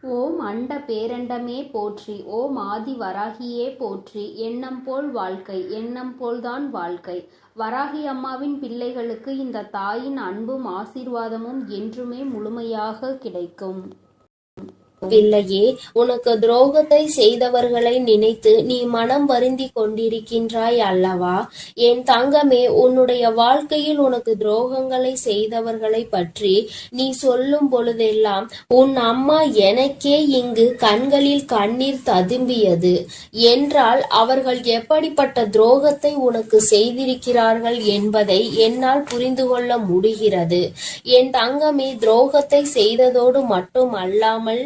ஓம் அண்ட பேரண்டமே போற்றி, ஓம் ஆதி வராகியே போற்றி. எண்ணம் போல் வாழ்க்கை, எண்ணம் போல்தான் வாழ்க்கை. வராகி அம்மாவின் பிள்ளைகளுக்கு இந்த தாயின் அன்பும் ஆசீர்வாதமும் என்றுமே முழுமையாக கிடைக்கும். பிள்ளையே, உனக்கு துரோகத்தை செய்தவர்களை நினைத்து நீ மனம் வருந்தி கொண்டிருக்கின்றாய் அல்லவா? என் தங்கமே, உன்னுடைய வாழ்க்கையில் உனக்கு துரோகங்களை செய்தவர்களை பற்றி நீ சொல்லும் பொழுதெல்லாம் உன் அம்மா எனக்கே இங்கு கண்களில் கண்ணீர் ததும்பியது என்றால் அவர்கள் எப்படிப்பட்ட துரோகத்தை உனக்கு செய்திருக்கிறார்கள் என்பதை என்னால் புரிந்து கொள்ள முடிகிறது. என் தங்கமே, துரோகத்தை செய்ததோடு மட்டும் அல்லாமல்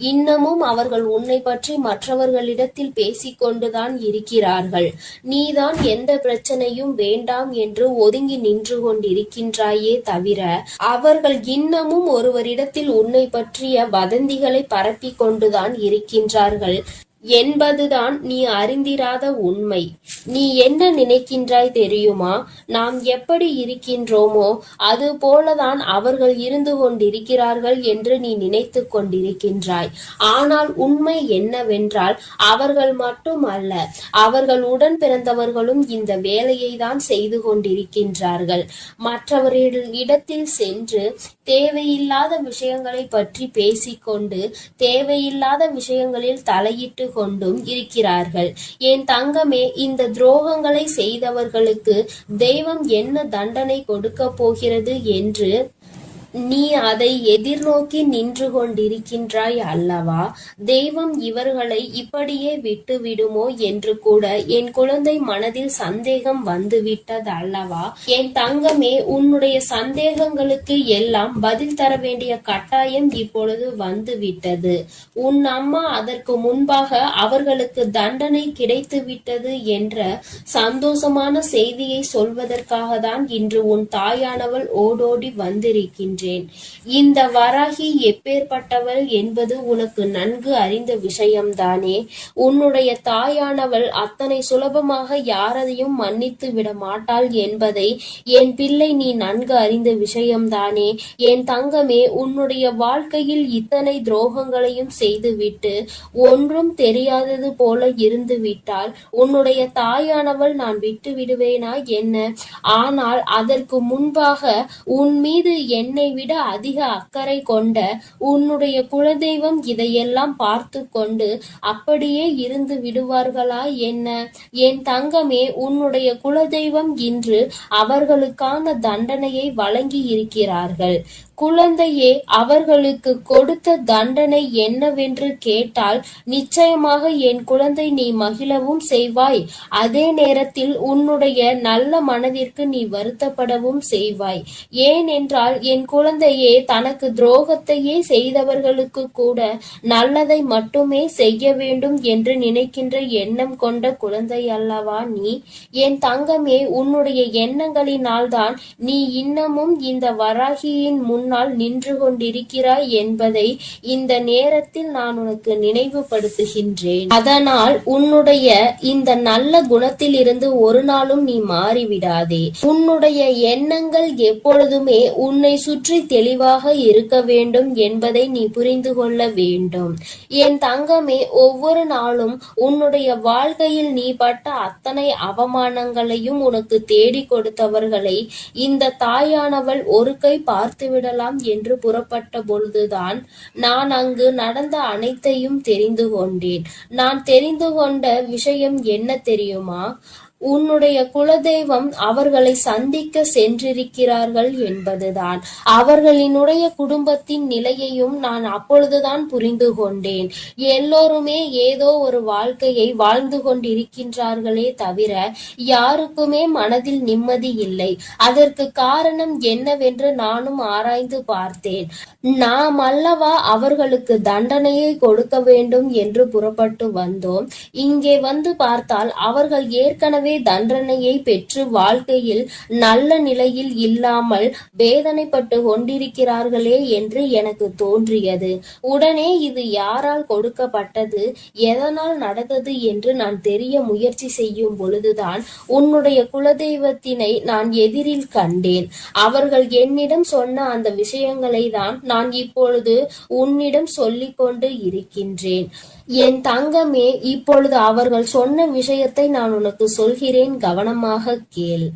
இன்னமும் அவர்கள் உன்னை பற்றி மற்றவர்களிடத்தில் பேசிக்கொண்டுதான் இருக்கிறார்கள். நீதான் எந்த பிரச்சனையும் வேண்டாம் என்று ஒதுங்கி நின்று கொண்டிருக்கின்றாயே தவிர அவர்கள் இன்னமும் ஒருவரிடத்தில் உன்னை பற்றிய வதந்திகளை பரப்பிக் கொண்டுதான் இருக்கின்றார்கள் என்பதுதான் நீ அறிந்திராத உண்மை. நீ என்ன நினைக்கின்றாய் தெரியுமா? நாம் எப்படி இருக்கின்றோமோ அது போலதான் அவர்கள் இருந்து கொண்டிருக்கிறார்கள் என்று நீ நினைத்து கொண்டிருக்கின்றாய். ஆனால் உண்மை என்னவென்றால் அவர்கள் மட்டுமல்ல, அவர்கள் உடன் பிறந்தவர்களும் இந்த வேலையை தான் செய்து கொண்டிருக்கின்றார்கள். மற்றவர்களிடத்தில் சென்று தேவையில்லாத விஷயங்களை பற்றி பேசிக்கொண்டு தேவையில்லாத விஷயங்களில் தலையிட்டு கொண்டும் இருக்கிறார்கள். என் தங்கமே, இந்த துரோகங்களை செய்தவர்களுக்கு தெய்வம் என்ன தண்டனை கொடுக்க போகிறது என்று நீ அதை எதிர்நோக்கி நின்று கொண்டிருக்கின்றாய் அல்லவா? தெய்வம் இவர்களை இப்படியே விட்டு விடுமோ என்று கூட என் குழந்தை மனதில் சந்தேகம் வந்துவிட்டது அல்லவா? என் தங்கமே, உன்னுடைய சந்தேகங்களுக்கு எல்லாம் பதில் தர வேண்டிய கட்டாயம் இப்பொழுது வந்துவிட்டது. உன் அம்மா அதற்கு முன்பாக அவர்களுக்கு தண்டனை கிடைத்து விட்டது என்ற சந்தோஷமான செய்தியை சொல்வதற்காக தான் இன்று உன் தாயானவள் ஓடோடி வந்திருக்கின்றேன். இந்த வராகி எப்பேற்பட்டவள் என்பது உனக்கு நன்கு அறிந்த விஷயம்தானே. உன்னுடைய தாயானவள் அத்தனை சுலபமாக யாரையும் மன்னித்து விட மாட்டாள் என்பதை என் பிள்ளை நீ நன்கு அறிந்த விஷயம்தானே. என் தங்கமே, உன்னுடைய வாழ்க்கையில் இத்தனை துரோகங்களையும் செய்துவிட்டு ஒன்றும் தெரியாதது போல இருந்து விட்டால் உன்னுடைய தாயானவள் நான் விட்டு விடுவேனா என்ன? ஆனால் அதற்கு முன்பாக உன் மீது என்னை விட அதிக அக்கறை கொண்ட உன்னுடைய குலதெய்வம் இதையெல்லாம் பார்த்து கொண்டு அப்படியே இருந்து விடுவார்களா என்ன? என் தங்கமே, உன்னுடைய குலதெய்வம் இன்று அவர்களுக்கான தண்டனையை வழங்கி இருக்கிறார்கள். குழந்தையே, அவர்களுக்கு கொடுத்த தண்டனை என்னவென்று கேட்டால் நிச்சயமாக என் குழந்தை நீ மகிழவும் செய்வாய். அதே நேரத்தில் உன்னுடைய நல்ல மனதிற்கு நீ வருத்தப்படவும் செய்வாய். ஏனென்றால் என் குழந்தையே, தனக்கு துரோகத்தையே செய்தவர்களுக்கு கூட நல்லதை மட்டுமே செய்ய வேண்டும் என்று நினைக்கின்ற எண்ணம் கொண்ட குழந்தை அல்லவா நீ? என் தங்கமே, உன்னுடைய எண்ணங்களினால்தான் நீ இன்னமும் இந்த வராகியின் முன்னால் நின்று கொண்டிருக்கிறாய் என்பதை இந்த நேரத்தில் நான் உனக்கு நினைவுபடுத்துகின்றேன். அதனால் உன்னுடைய இந்த நல்ல குணத்தில் இருந்து ஒரு நாளும் நீ மாறிவிடாதே. உன்னுடைய எண்ணங்கள் எப்பொழுதுமே உன்னை சுற்றி தெளிவாக இருக்க வேண்டும் என்பதை நீ புரிந்து கொள்ள வேண்டும். என் தங்கமே, ஒவ்வொரு நாளும் உன்னுடைய வாழ்க்கையில் நீ பட்ட அத்தனை அவமானங்களையும் உனக்கு தேடி கொடுத்தவர்களை இந்த தாயானவள் ஒரு கை பார்த்துவிடலாம் என்று புறப்பட்ட பொழுதுதான் நான் அங்கு நடந்த அனைத்தையும் தெரிந்து கொண்டேன். நான் தெரிந்து கொண்ட விஷயம் என்ன தெரியுமா? உன்னுடைய குலதெய்வம் அவர்களை சந்திக்க சென்றிருக்கிறார்கள் என்பதுதான். அவர்களினுடைய குடும்பத்தின் நிலையையும் நான் அப்பொழுதுதான் புரிந்து கொண்டேன். எல்லோருமே ஏதோ ஒரு வாழ்க்கையை வாழ்ந்து கொண்டிருக்கின்றார்களே தவிர யாருக்குமே மனதில் நிம்மதி இல்லை. அதற்கு காரணம் என்னவென்று நானும் ஆராய்ந்து பார்த்தேன். நாம் அல்லவா அவர்களுக்கு தண்டனையை கொடுக்க வேண்டும் என்று புறப்பட்டு வந்தோம். இங்கே வந்து பார்த்தால் அவர்கள் ஏற்கனவே ஏற்கனவே தண்டனையை பெற்று வாழ்க்கையில் நல்ல நிலையில் இல்லாமல் வேதனைப்பட்டு கொண்டிருக்கிறார்களே என்று எனக்கு தோன்றியது. உடனே இது யாரால் கொடுக்கப்பட்டது, எதனால் நடந்தது என்று நான் தெரிய முயற்சி செய்யும் பொழுதுதான் உன்னுடைய குலதெய்வத்தினை நான் எதிரில் கண்டேன். அவர்கள் என்னிடம் சொன்ன அந்த விஷயங்களை தான் நான் இப்பொழுது உன்னிடம் சொல்லிக் கொண்டு இருக்கின்றேன். என் தங்கமே, இப்பொழுது அவர்கள் சொன்ன விஷயத்தை நான் உனக்கு சொல்கிறேன், கவனமாக கேள்.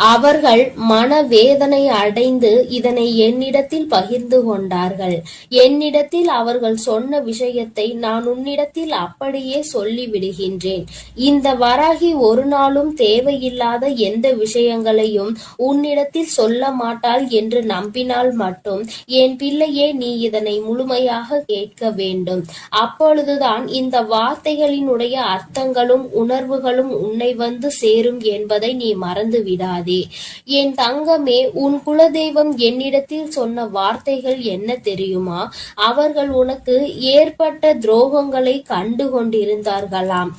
அவர்கள் மனவேதனை அடைந்து இதனை என்னிடத்தில் பகிர்ந்து கொண்டார்கள். என்னிடத்தில் அவர்கள் சொன்ன விஷயத்தை நான் உன்னிடத்தில் அப்படியே சொல்லிவிடுகின்றேன். இந்த வராகி ஒரு நாளும் தேவையில்லாத எந்த விஷயங்களையும் உன்னிடத்தில் சொல்ல மாட்டாள் என்று நம்பினால் மட்டும் என் பிள்ளையே, நீ இதனை முழுமையாக கேட்க வேண்டும். அப்பொழுதுதான் இந்த வார்த்தைகளினுடைய அர்த்தங்களும் உணர்வுகளும் உன்னை வந்து சேரும் என்பதை நீ மறந்து விடாதே. என் தங்கமே, உன் குலதெய்வம் என்னிடத்தில் சொன்ன வார்த்தைகள் என்ன தெரியுமா? அவர்கள் உனக்கு ஏற்பட்ட துரோகங்களை கண்டு கொண்டிருந்தார்களாம்.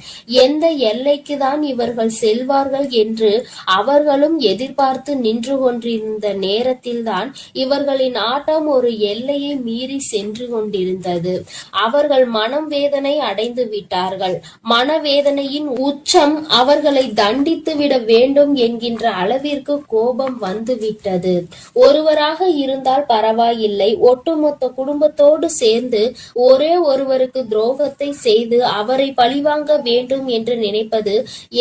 எந்த எல்லைக்கு தான் இவர்கள் செல்வார்கள் என்று அவர்களும் எதிர்பார்த்து நின்று கொண்டிருந்த நேரத்தில்தான் இவர்களின் ஆட்டம் ஒரு எல்லையை மீறி சென்று கொண்டிருந்தது. அவர்கள் மனம் வேதனை அடைந்து விட்டார்கள். மனவேதனையின் உச்சம் அவர்களை தண்டித்து விட வேண்டும் என்கின்ற அளவிற்கு கோபம் வந்துவிட்டது. ஒருவராக இருந்தால் பரவாயில்லை, ஒட்டுமொத்த குடும்பத்தோடு சேர்ந்து ஒரே ஒருவருக்கு துரோகத்தை செய்து அவரை பழிவாங்க வேண்டும் என்று நினைப்பது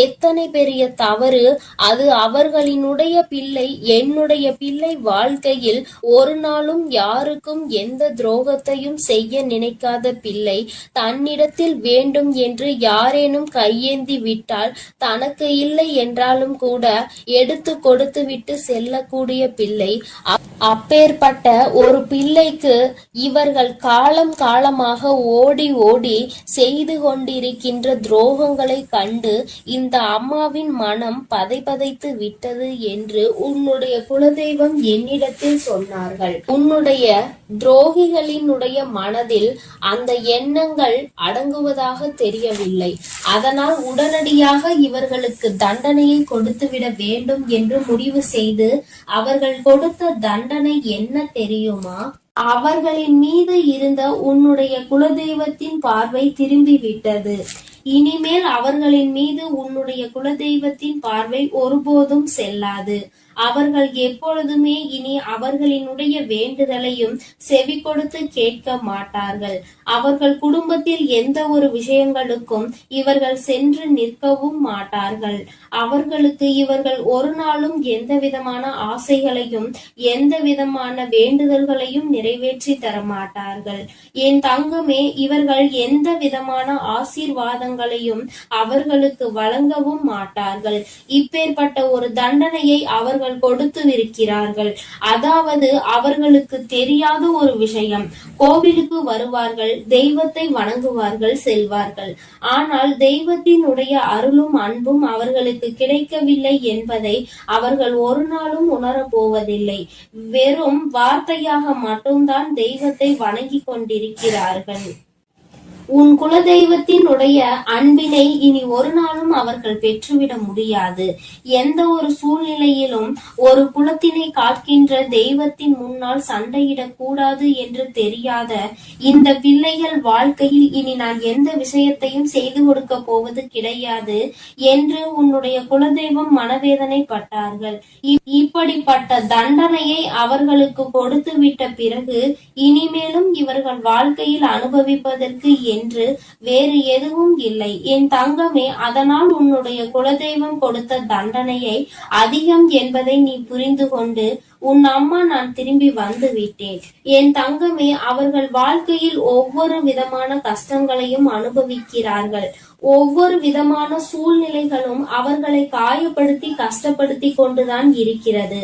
எத்தனை பெரிய தவறு. அது அவர்களினுடைய பிள்ளை, என்னுடைய பிள்ளை வாழ்க்கையில் ஒரு நாளும் யாருக்கும் எந்த துரோகத்தையும் செய்ய நினைக்காத பிள்ளை தன்னிடத்தில் வேண்டும் என்று யாரேனும் கையேந்தி விட்டால் தனக்கு இல்லை என்றாலும் கூட எடுத்து கொடுத்து விட்டு செல்லக்கூடிய பிள்ளை. அப்பேற்பட்ட ஒரு பிள்ளைக்கு இவர்கள் காலம் காலமாக ஓடி ஓடி செய்து கொண்டிருக்கின்ற துரோகங்களை கண்டு இந்த அம்மாவின் மனம் பதைபதைத்து விட்டது என்று உன்னுடைய குலதெய்வம் என்னிடத்தில் சொன்னார்கள். உன்னுடைய துரோகிகளினுடைய மனதில் அந்த எண்ணங்கள் அடங்குவதாக தெரியவில்லை. அதனால் உடனடியாக இவர்களுக்கு தண்டனையை கொடுத்துவிட வேண்டும் என்று முடிவு செய்து அவர்கள் கொடுத்த தண்டனை என்ன தெரியுமா? அவர்களின் மீது இருந்த உன்னுடைய குலதெய்வத்தின் பார்வை திரும்பி விட்டது. இனிமேல் அவர்களின் மீது உன்னுடைய குலதெய்வத்தின் பார்வை ஒருபோதும் செல்லாது. அவர்கள் எப்பொழுதுமே இனி அவர்களினுடைய வேண்டுதலையும் செவி கொடுத்து கேட்க மாட்டார்கள். அவர்கள் குடும்பத்தில் எந்த ஒரு விஷயங்களுக்கும் இவர்கள் சென்று நிற்கவும் மாட்டார்கள். அவர்களுக்கு இவர்கள் ஒரு நாளும் எந்த விதமான ஆசைகளையும் எந்த விதமான வேண்டுதல்களையும் நிறைவேற்றி தர மாட்டார்கள். என் தங்கமே, இவர்கள் எந்த விதமான ஆசீர்வாதங்களையும் அவர்களுக்கு வழங்கவும் மாட்டார்கள். இப்பேற்பட்ட ஒரு தண்டனையை அவர்கள் கொடுத்துவிருக்கிறார்கள். அதாவது அவர்களுக்கு தெரியாத ஒரு விஷயம், கோவிலுக்கு வருவார்கள், தெய்வத்தை வணங்குவார்கள், செல்வார்கள். ஆனால் தெய்வத்தினுடைய அருளும் அன்பும் அவர்களுக்கு கிடைக்கவில்லை என்பதை அவர்கள் ஒரு நாளும் உணரப் போவதில்லை. வெறும் வார்த்தையாக மட்டும்தான் தெய்வத்தை வணங்கி கொண்டிருக்கிறார்கள். உன் குலதெய்வத்தினுடைய அன்பினை இனி ஒரு நாளும் அவர்கள் பெற்றுவிட முடியாது. எந்த ஒரு சூழ்நிலையிலும் ஒரு குலத்தினை காக்கின்ற தெய்வத்தின் முன்னால் சண்டையிடக் கூடாது என்று தெரியாத இந்த பிள்ளைகள் வாழ்க்கையில் இனி நான் எந்த விஷயத்தையும் செய்து கொடுக்க போவது கிடையாது என்று உன்னுடைய குலதெய்வம் மனவேதனைப்பட்டார்கள். இப்படிப்பட்ட தண்டனையை அவர்களுக்கு கொடுத்து விட்ட பிறகு இனிமேலும் இவர்கள் வாழ்க்கையில் அனுபவிப்பதற்கு என்று வேறு எதுவும் இல்லை. என் தங்கமே, அதனால் உன்னுடைய குலதெய்வம் கொடுத்த தண்டனையை அதிகம் என்பதை நீ புரிந்து கொண்டு உன் அம்மா நான் திரும்பி வந்து விட்டேன். என் தங்கமே, அவர்கள் வாழ்க்கையில் ஒவ்வொரு விதமான கஷ்டங்களையும் அனுபவிக்கிறார்கள். ஒவ்வொரு விதமான சூழ்நிலைகளும் அவர்களை காயப்படுத்தி கஷ்டப்படுத்தி கொண்டுதான் இருக்கிறது.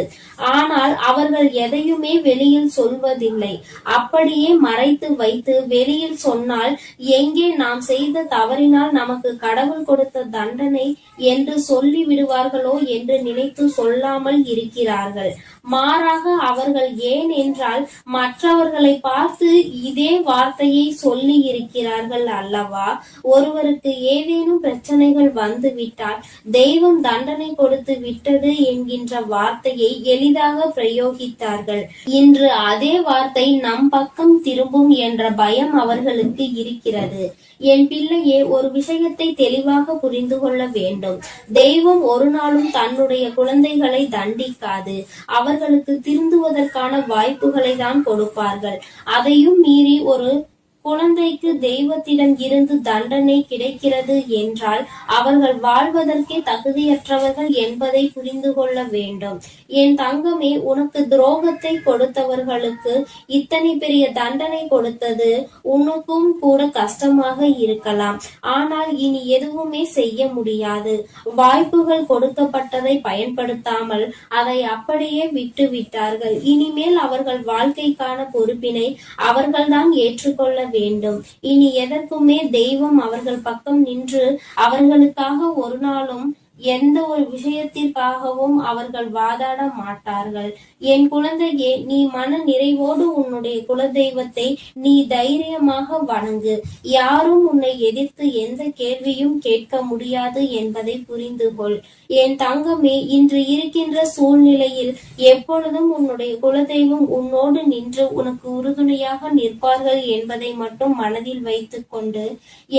ஆனால் அவர்கள் எதையுமே வெளியில் சொல்வதில்லை. அப்படியே மறைத்து வைத்து வெளியில் சொன்னால் எங்கே நாம் செய்த தவறினால் நமக்கு கடவுள் கொடுத்த தண்டனை என்று சொல்லி விடுவார்களோ என்று நினைத்து சொல்லாமல் இருக்கிறார்கள். மாறாக அவர்கள் ஏன் என்றால் மற்றவர்களை பார்த்து இதே வார்த்தையை சொல்லி இருக்கிறார்கள் அல்லவா? ஒருவருக்கு ஏதேனும் பிரச்சனைகள் வந்துவிட்டால் தெய்வம் தண்டனை கொடுத்து விட்டது என்கின்ற வார்த்தையை எளிதாக பிரயோகித்தார்கள். இன்று அதே வார்த்தை நம் பக்கம் திரும்பும் என்ற பயம் அவர்களுக்கு இருக்கிறது. என் பிள்ளையே, ஒரு விஷயத்தை தெளிவாக புரிந்து கொள்ள வேண்டும். தெய்வம் ஒரு நாளும் தன்னுடைய குழந்தைகளை தண்டிக்காது. அவர்களுக்கு திருந்துவதற்கான வாய்ப்புகளை தான் கொடுப்பார்கள். அதையும் மீறி ஒரு குழந்தைக்கு தெய்வத்திடம் இருந்து தண்டனை கிடைக்கிறது என்றால் அவர்கள் வாழ்வதற்கே தகுதியற்றவர்கள் என்பதை புரிந்து கொள்ள வேண்டும். என் தங்கமே, உனக்கு துரோகத்தை கொடுத்தவர்களுக்கு இத்தனை பெரிய தண்டனை கொடுத்தது உனக்கும் கூட கஷ்டமாக இருக்கலாம். ஆனால் இனி எதுவுமே செய்ய முடியாது. வாய்ப்புகள் கொடுக்கப்பட்டதை பயன்படுத்தாமல் அதை அப்படியே விட்டு விட்டார்கள். இனிமேல் அவர்கள் வாழ்க்கைக்கான பொறுப்பினை அவர்கள்தான் ஏற்றுக்கொள்ள வேண்டும். இனி எதற்குமே தெய்வம் அவர்கள் பக்கம் நின்று அவர்களுக்காக ஒரு நாளும் எந்த ஒரு விஷயத்திற்காகவும் அவர்கள் வாதாட மாட்டார்கள். என் குழந்தையே, நீ மன நிறைவோடு உன்னுடைய குலதெய்வத்தை நீ தைரியமாக வணங்கு. யாரும் உன்னை எதிர்த்து எந்த கேள்வியும் கேட்க முடியாது என்பதை புரிந்து கொள். என் தங்கமே, இன்று இருக்கின்ற சூழ்நிலையில் எப்பொழுதும் உன்னுடைய குலதெய்வம் உன்னோடு நின்று உனக்கு உறுதுணையாக நிற்பார்கள் என்பதை மட்டும் மனதில் வைத்துக் கொண்டு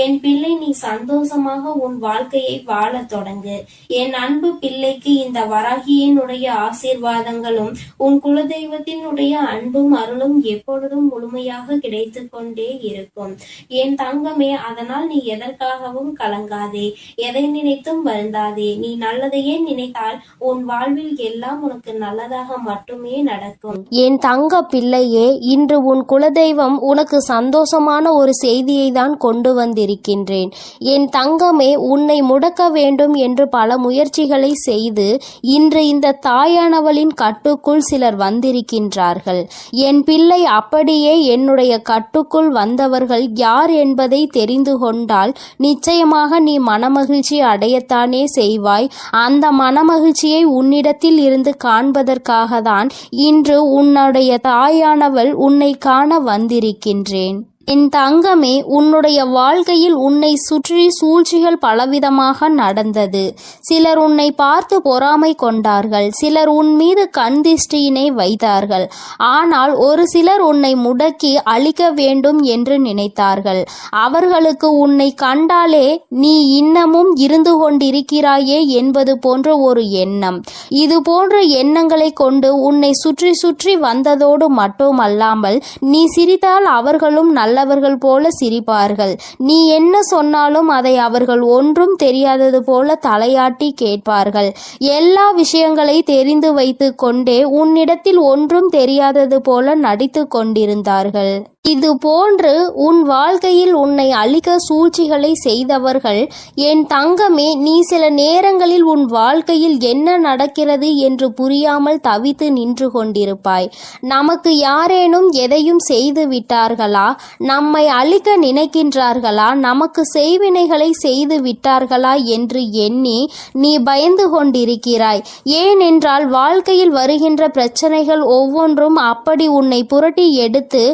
என் பிள்ளை, நீ சந்தோஷமாக உன் வாழ்க்கையை வாழ தொடங்கு. என் அன்பு பிள்ளைக்கு இந்த வராகியினுடைய ஆசீர்வாதங்களும் உன் குலதெய்வத்தினுடைய அன்பும் அருளும் எப்பொழுதும் முழுமையாக கிடைத்து கொண்டே இருக்கும். என் தங்கமே, அதனால் நீ எதற்காகவும் கலங்காதே, எதை நினைத்தும் வருந்தாதே. நீ நல்லதையே நினைத்தால் உன் வாழ்வில் எல்லாம் உனக்கு நல்லதாக மட்டுமே நடக்கும். என் தங்க பிள்ளையே, இன்று உன் குலதெய்வம் உனக்கு சந்தோஷமான ஒரு செய்தியை தான் கொண்டு வந்திருக்கின்றேன். என் தங்கமே, உன்னை முடக்க வேண்டும் என்று பல முயற்சிகளை செய்து இன்று இந்த தாயானவளின் கட்டுக்குள் சிலர் வந்திருக்கின்றார்கள். என் பிள்ளை, அப்படியே என்னுடைய கட்டுக்குள் வந்தவர்கள் யார் என்பதை தெரிந்து கொண்டால் நிச்சயமாக நீ மனமகிழ்ச்சி அடையத்தானே செய்வாய். அந்த மனமகிழ்ச்சியை உன்னிடத்தில் இருந்து காண்பதற்காக தான் இன்று உன்னுடைய தாயானவள் உன்னை காண வந்திருக்கின்றேன். என் தங்கமே, உன்னுடைய வாழ்க்கையில் உன்னை சுற்றி சூழ்ச்சிகள் பலவிதமாக நடந்தது. சிலர் உன்னை பார்த்து பொறாமை கொண்டார்கள். சிலர் உன் மீது கண் திஷ்டியினை வைத்தார்கள். ஆனால் ஒரு சிலர் உன்னை முடக்கி அழிக்க வேண்டும் என்று நினைத்தார்கள். அவர்களுக்கு உன்னை கண்டாலே நீ இன்னமும் இருந்து கொண்டிருக்கிறாயே என்பது போன்ற ஒரு எண்ணம். இது போன்ற எண்ணங்களை கொண்டு உன்னை சுற்றி சுற்றி வந்ததோடு மட்டுமல்லாமல் நீ சிரித்தால் அவர்களும் நல்லவர்கள் போல சிரிப்பார்கள். நீ என்ன சொன்னாலும் அதை அவர்கள் ஒன்றும் தெரியாதது போல தலையாட்டி கேட்பார்கள். எல்லா விஷயங்களை தெரிந்து வைத்து கொண்டே உன்னிடத்தில் ஒன்றும் தெரியாதது போல நடித்து கொண்டிருந்தார்கள். இது போன்று உன் வாழ்க்கையில் உன்னை அழிக்க சூழ்ச்சிகளை செய்தவர்கள் என் தங்கமே, நீ சில நேரங்களில் உன் வாழ்க்கையில் என்ன நடக்கிறது என்று புரியாமல் தவித்து நின்று கொண்டிருப்பாய். நமக்கு யாரேனும் எதையும் செய்து விட்டார்களா, நம்மை அழிக்க நினைக்கின்றார்களா, நமக்கு செய்வினைகளை செய்து விட்டார்களா என்று எண்ணி நீ பயந்து கொண்டிருக்கிறாய். ஏனென்றால் வாழ்க்கையில் வருகின்ற பிரச்சனைகள் ஒவ்வொன்றும் அப்படி உன்னை புரட்டி எடுத்து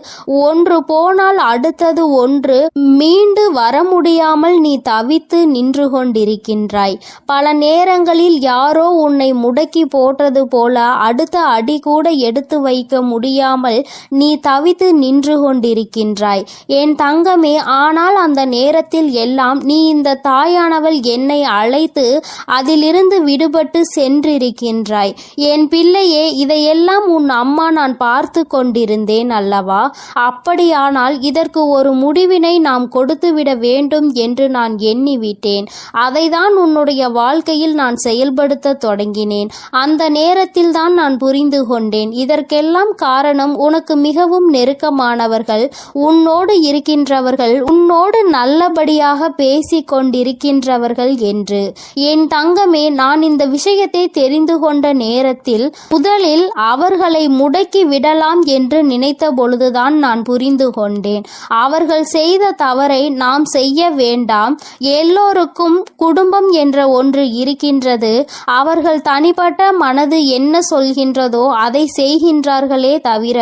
ஒன்று போனால் அடுத்தது ஒன்று மீண்டு வர முடியாமல் நீ தவித்து நின்று கொண்டிருக்கின்றாய். பல நேரங்களில் யாரோ உன்னை முடக்கி போட்டது போல அடுத்த அடி கூட எடுத்து வைக்க முடியாமல் நீ தவித்து நின்று கொண்டிருக்கின்றாய் என் தங்கமே. ஆனால் அந்த நேரத்தில் எல்லாம் நீ இந்த தாயானவள் என்னை அழைத்து அதிலிருந்து விடுபட்டு சென்றிருக்கின்றாய். என் பிள்ளையே, இதையெல்லாம் உன் அம்மா நான் பார்த்து கொண்டிருந்தேன் அல்லவா? அப்படியானால் இதற்கு ஒரு முடிவினை நாம் கொடுத்துவிட வேண்டும் என்று நான் எண்ணிவிட்டேன். அதைதான் உன்னுடைய வாழ்க்கையில் நான் செயல்படுத்த தொடங்கினேன். அந்த நேரத்தில் தான் நான் புரிந்து கொண்டேன். இதற்கெல்லாம் காரணம் உனக்கு மிகவும் நெருக்கமானவர்கள், உன் உன்னோடு இருக்கின்றவர்கள் உன்னோடு நல்லபடியாக பேசிக் கொண்டிருக்கின்றவர்கள் என்று. என் தங்கமே, நான் இந்த விஷயத்தை தெரிந்து கொண்ட நேரத்தில் முதலில் அவர்களை முடக்கி விடலாம் என்று நினைத்த பொழுதுதான் நான் புரிந்து கொண்டேன். அவர்கள் செய்த தவறை நாம் செய்ய வேண்டாம். எல்லோருக்கும் குடும்பம் என்ற ஒன்று இருக்கின்றது. அவர்கள் தனிப்பட்ட மனது என்ன சொல்கின்றதோ அதை செய்கின்றார்களே தவிர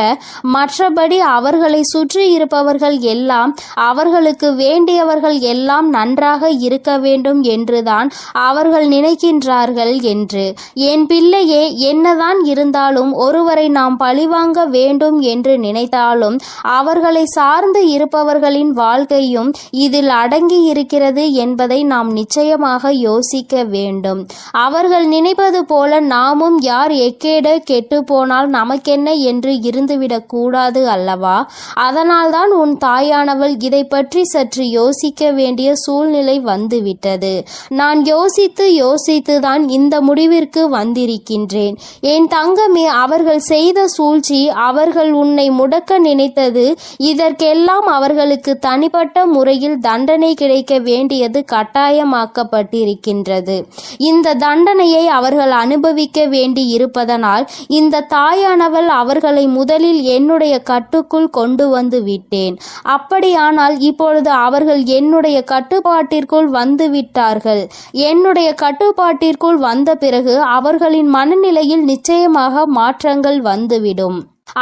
மற்றபடி அவர்களை சுற்றி இருப்பவர்கள் எல்லாம் அவர்களுக்கு வேண்டியவர்கள் எல்லாம் நன்றாக இருக்க வேண்டும் என்றுதான் அவர்கள் நினைக்கின்றார்கள் என்று. என் பிள்ளையே, என்னதான் இருந்தாலும் ஒருவரை நாம் பழிவாங்க வேண்டும் என்று நினைத்தாலும் அவர்களை சார்ந்து இருப்பவர்களின் வாழ்க்கையும் இதில் அடங்கி இருக்கிறது என்பதை நாம் நிச்சயமாக யோசிக்க வேண்டும். அவர்கள் நினைப்பது போல நாமும் யார் எக்கேடு கெட்டு போனால் நமக்கென்ன என்று இருந்துவிடக் கூடாது அல்லவா? அதனால்தான் உன் தாயானவள் இதை பற்றி சற்று யோசிக்க வேண்டிய சூழ்நிலை வந்துவிட்டது. நான் யோசித்து தான் இந்த முடிவிற்கு வந்திருக்கின்றேன். என் தங்கமே, அவர்கள் செய்த சூழ்ச்சி, அவர்கள் உன்னை முடக்க நினைத்தது, இதற்கெல்லாம் அவர்களுக்கு தனிப்பட்ட முறையில் தண்டனை கிடைக்க வேண்டியது கட்டாயமாக்கப்பட்டிருக்கின்றது. இந்த தண்டனையை அவர்கள் அனுபவிக்க வேண்டி இருப்பதனால் இந்த தாயானவள் அவர்களை முதலில் என்னுடைய கட்டுக்குள் கொண்டு வந்து விட்டேன். அப்படியானால் இப்பொழுது அவர்கள் என்னுடைய கட்டுப்பாட்டிற்குள் வந்து விட்டார்கள். என்னுடைய கட்டுப்பாட்டிற்குள் வந்த பிறகு அவர்களின் மனநிலையில் நிச்சயமாக மாற்றங்கள் வந்துவிடும்.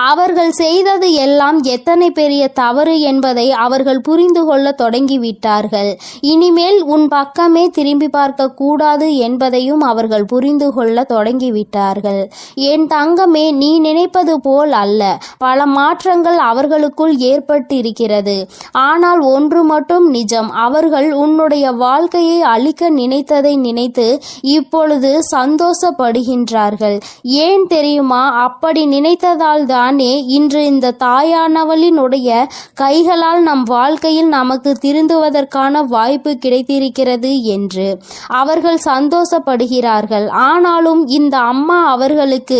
அவர்கள் செய்தது எல்லாம் எத்தனை பெரிய தவறு என்பதை அவர்கள் புரிந்து கொள்ள தொடங்கிவிட்டார்கள். இனிமேல் உன் பக்கமே திரும்பி பார்க்க கூடாது என்பதையும் அவர்கள் புரிந்து கொள்ள தொடங்கிவிட்டார்கள். என் தங்கமே, நீ நினைப்பது போல் அல்ல. பல மாற்றங்கள் அவர்களுக்குள் ஏற்பட்டிருக்கிறது. ஆனால் ஒன்று மட்டும் நிஜம், அவர்கள் உன்னுடைய வாழ்க்கையை அழிக்க நினைத்ததை நினைத்து இப்பொழுது சந்தோஷப்படுகின்றார்கள். ஏன் தெரியுமா? அப்படி நினைத்ததால் தானே இன்று இந்த தாயானவளினுடைய கைகளால் நம் வாழ்க்கையில் நமக்கு திருந்துவதற்கான வாய்ப்பு கிடைத்திருக்கிறது என்று அவர்கள் சந்தோஷப்படுகிறார்கள். ஆனாலும் இந்த அம்மா அவர்களுக்கு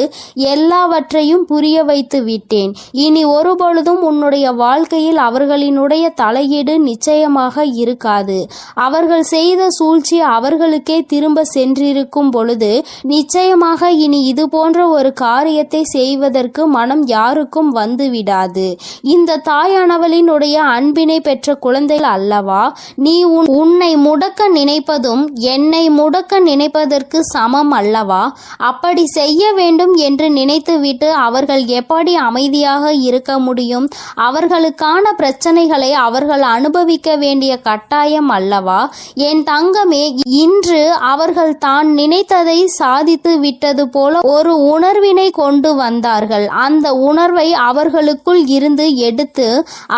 எல்லாவற்றையும் புரிய வைத்து விட்டேன். இனி ஒருபொழுதும் உன்னுடைய வாழ்க்கையில் அவர்களினுடைய தலையீடு நிச்சயமாக இருக்காது. அவர்கள் செய்த சூழ்ச்சி அவர்களுக்கே திரும்ப சென்றிருக்கும் பொழுது நிச்சயமாக இனி இது போன்ற ஒரு காரியத்தை செய்வதற்கு மனம் யாருக்கும் வந்துவிடாது. இந்த தாயானவளினுடைய அன்பினை பெற்ற குழந்தைகள் அல்லவா நீ? உன்னை முடக்க நினைப்பதும் என்னை முடக்க நினைப்பதற்கு சமம் அல்லவா? அப்படி செய்ய வேண்டும் என்று நினைத்துவிட்டு அவர்கள் எப்படி அமைதியாக இருக்க முடியும்? அவர்களுக்கான பிரச்சனைகளை அவர்கள் அனுபவிக்க வேண்டிய கட்டாயம் அல்லவா? என் தங்கமே, இன்று அவர்கள் தான் நினைத்ததை சாதித்து விட்டது போல ஒரு உணர்வினை கொண்டு வந்தார்கள். அந்த உணர்வை அவர்களுக்குள் இருந்து எடுத்து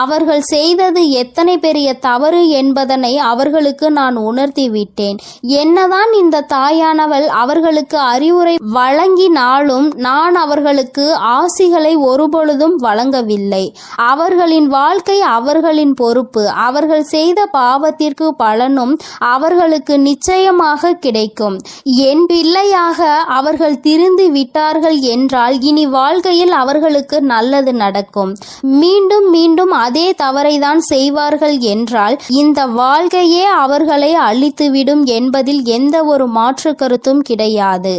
அவர்கள் செய்தது எத்தனை பெரிய தவறு என்பதனை அவர்களுக்கு நான் உணர்த்தி விட்டேன். என்னதான் இந்த தாயானவள் அவர்களுக்கு அறிவுரை வழங்கினாலும் நான் அவர்களுக்கு ஆசிகளை ஒருபொழுதும் வழங்கவில்லை. அவர்களின் வாழ்க்கை அவர்களின் பொறுப்பு. அவர்கள் செய்த பாவத்திற்கு பலனும் அவர்களுக்கு நிச்சயமாக கிடைக்கும். என் பிள்ளையாக அவர்கள் திருந்து விட்டார்கள் என்றால் இனி வாழ்க்கையில் அவர்களுக்கு நல்லது நடக்கும். மீண்டும் மீண்டும் அதே தவறை தான் செய்வார்கள் என்றால் இந்த வாழ்க்கையே அவர்களை அழித்துவிடும் என்பதில் எந்த ஒரு மாற்று கருத்தும் கிடையாது.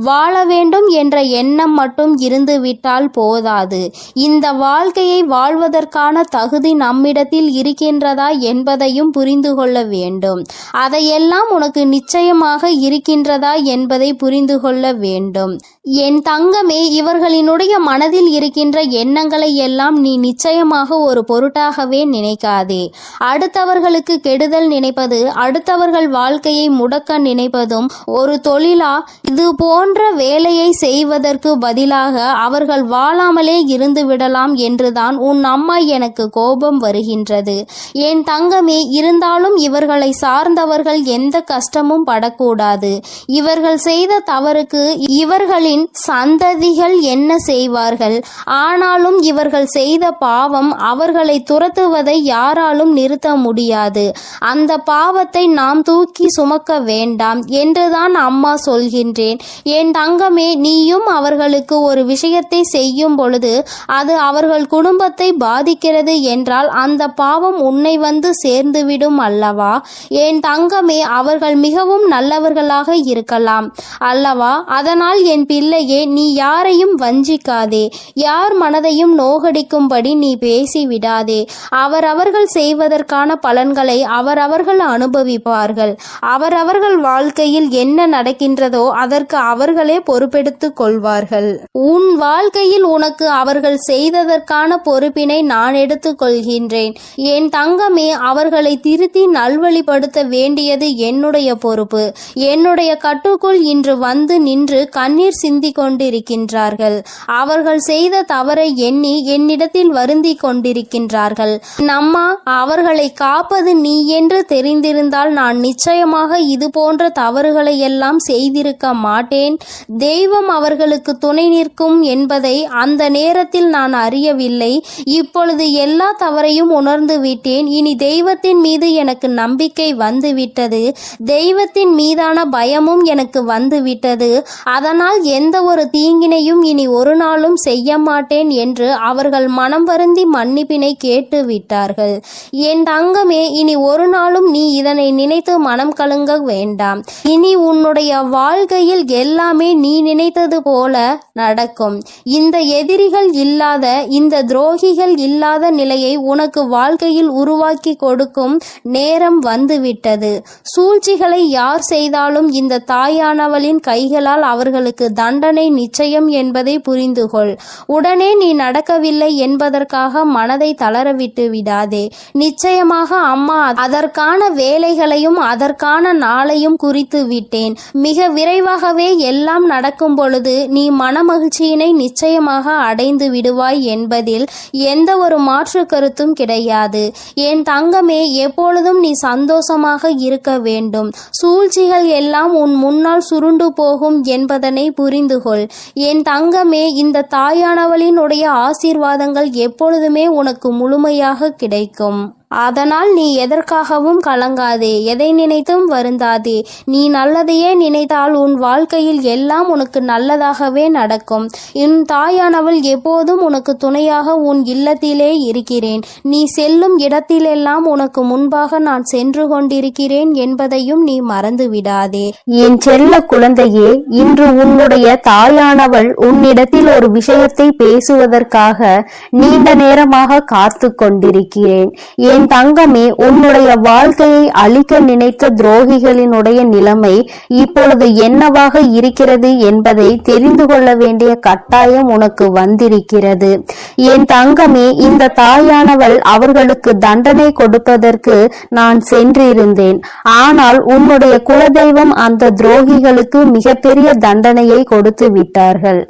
வாழ வேண்டும் என்ற எண்ணம் மட்டும் இருந்துவிட்டால் போதாது. இந்த வாழ்க்கையை வாழ்வதற்கான தகுதி நம்மிடத்தில் இருக்கின்றதா என்பதையும் புரிந்து கொள்ள வேண்டும். அதையெல்லாம் உனக்கு நிச்சயமாக இருக்கின்றதா என்பதை புரிந்து கொள்ள வேண்டும். என் தங்கமே, இவர்களினுடைய மனதில் இருக்கின்ற எண்ணங்களை எல்லாம் நீ நிச்சயமாக ஒரு பொருட்டாகவே நினைக்காதே. அடுத்தவர்களுக்கு கெடுதல் நினைப்பது, அடுத்தவர்கள் வாழ்க்கையை முடக்க நினைப்பதும் ஒரு தொழிலா? இது போன்ற வேலையை செய்வதற்கு பதிலாக அவர்கள் வாழாமலே இருந்து விடலாம் என்றுதான் உன் அம்மா எனக்கு கோபம் வருகின்றது. என் தங்கமே, இருந்தாலும் இவர்களை சார்ந்தவர்கள் எந்த கஷ்டமும் படக்கூடாது. இவர்கள் செய்த தவறுக்கு இவர்களின் சந்ததிகள் என்ன செய்வார்கள்? ஆனாலும் இவர்கள் செய்த பாவம் அவர்களை துரத்துவதை யாராலும் நிறுத்த முடியாது. அந்த பாவத்தை நாம் தூக்கி சுமக்க வேண்டாம் என்றுதான் அம்மா சொல்கின்றேன். என் தங்கமே, நீயும் அவர்களுக்கு ஒரு விஷயத்தை செய்யும் பொழுது அது அவர்கள் குடும்பத்தை பாதிக்கிறது என்றால் அந்த பாவம் உன்னை வந்து சேர்ந்துவிடும் அல்லவா? என் தங்கமே, அவர்கள் மிகவும் நல்லவர்களாக இருக்கலாம் அல்லவா? அதனால் என் பிள்ளையே, நீ யாரையும் வஞ்சிக்காதே, யார் மனதையும் நோகடிக்கும்படி நீ பேசிவிடாதே. அவரவர்கள் செய்வதற்கான பலன்களை அவரவர்கள் அனுபவிப்பார்கள். அவரவர்கள் வாழ்க்கையில் என்ன நடக்கின்றதோ அதற்கு அவர்களே பொறுப்பெடுத்துக் கொள்வார்கள். உன் வாழ்க்கையில் உனக்கு அவர்கள் செய்ததற்கான பொறுப்பினை நான் எடுத்துக் கொள்கின்றேன். என் தங்கமே, அவர்களை திருத்தி நல்வழிப்படுத்த வேண்டியது என்னுடைய பொறுப்பு. என்னுடைய கட்டுக்குள் இன்று வந்து நின்று கண்ணீர் சிந்தி கொண்டிருக்கின்றார்கள். அவர்கள் செய்த தவறை எண்ணி என்னிடத்தில் வருந்தி கொண்டிருக்கின்றார்கள். அம்மா, அவர்களை காப்பது நீ என்று தெரிந்திருந்தால் நான் நிச்சயமாக இது போன்ற தவறுகளை எல்லாம் செய்திருக்க மாட்டேன். தெய்வம் அவர்களுக்கு துணை நிற்கும் என்பதை அந்த நேரத்தில் நான் அறியவில்லை. இப்பொழுது எல்லா தவறையும் உணர்ந்து விட்டேன். இனி தெய்வத்தின் மீது எனக்கு நம்பிக்கை வந்துவிட்டது. தெய்வத்தின் மீதான பயமும் எனக்கு வந்துவிட்டது. அதனால் எந்த ஒரு தீங்கினையும் இனி ஒரு நாளும் செய்ய மாட்டேன் என்று அவர்கள் மனம் வருந்தி மன்னிப்பினை கேட்டு விட்டார்கள். என் தங்கமே, இனி ஒரு நாளும் நீ இதனை நினைத்து மனம் கலங்க வேண்டாம். இனி உன்னுடைய வாழ்க்கையில் எல்லாமே நீ நினைத்தது போல நடக்கும். இந்த எதிரிகள் இல்லாத, இந்த துரோகிகள் இல்லாத நிலையை உனக்கு வாழ்க்கையில் உருவாக்கி கொடுக்கும் நேரம் வந்துவிட்டது. சூழ்ச்சிகளை யார் செய்தாலும் இந்த தாயானவளின் கைகளால் அவர்களுக்கு தண்டனை நிச்சயம் என்பதை புரிந்துகொள். உடனே நீ நடக்கவில்லை என்பதற்காக மனதை தளரவிட்டு விடாதே. நிச்சயமாக அம்மா அதற்கான வேலைகளையும் அதற்கான நாளையும் குறித்து விட்டேன். மிக விரைவாகவே எல்லாம் நடக்கும் பொழுது நீ மனமகிழ்ச்சியினை நிச்சயமாக அடைந்து விடுவாய் என்பதில் எந்த ஒரு மாற்று கருத்தும் கிடையாது. என் தங்கமே, எப்பொழுதும் நீ சந்தோஷமாக இருக்க வேண்டும். சூழ்ச்சிகள் எல்லாம் உன் முன்னால் சுருண்டு போகும் என்பதனை புரிந்துகொள். என் தங்கமே, இந்த தாயானவளினுடைய ஆசீர்வாதங்கள் எப்பொழுதுமே உனக்கு முழுமையாக கிடைக்கும். அதனால் நீ எதற்காகவும் கலங்காதே, எதை நினைத்தும் வருந்தாதே. நீ நல்லதையே நினைத்தால் உன் வாழ்க்கையில் எல்லாம் உனக்கு நல்லதாகவே நடக்கும். என் தாயானவள் எப்போதும் உனக்கு துணையாக உன் இல்லத்திலே இருக்கிறேன். நீ செல்லும் இடத்திலெல்லாம் உனக்கு முன்பாக நான் சென்று கொண்டிருக்கிறேன் என்பதையும் நீ மறந்து விடாதே. என் செல்ல குழந்தையே, இன்று உன்னுடைய தாயானவள் உன்னிடத்தில் ஒரு விஷயத்தை பேசுவதற்காக நீண்ட நேரமாக காத்து கொண்டிருக்கிறேன். என் தங்கமே, உன்னுடைய வாழ்க்கையை அழிக்க நினைத்த துரோகிகளினுடைய நிலைமை இப்பொழுது என்னவாக இருக்கிறது என்பதை தெரிந்து கொள்ள வேண்டிய கட்டாயம் உனக்கு வந்திருக்கிறது. என் தங்கமே, இந்த தாயானவள் அவர்களுக்கு தண்டனை கொடுப்பதற்கு நான் சென்றிருந்தேன். ஆனால் உன்னுடைய குலதெய்வம் அந்த துரோகிகளுக்கு மிகப்பெரிய தண்டனையை கொடுத்து விட்டார்கள்.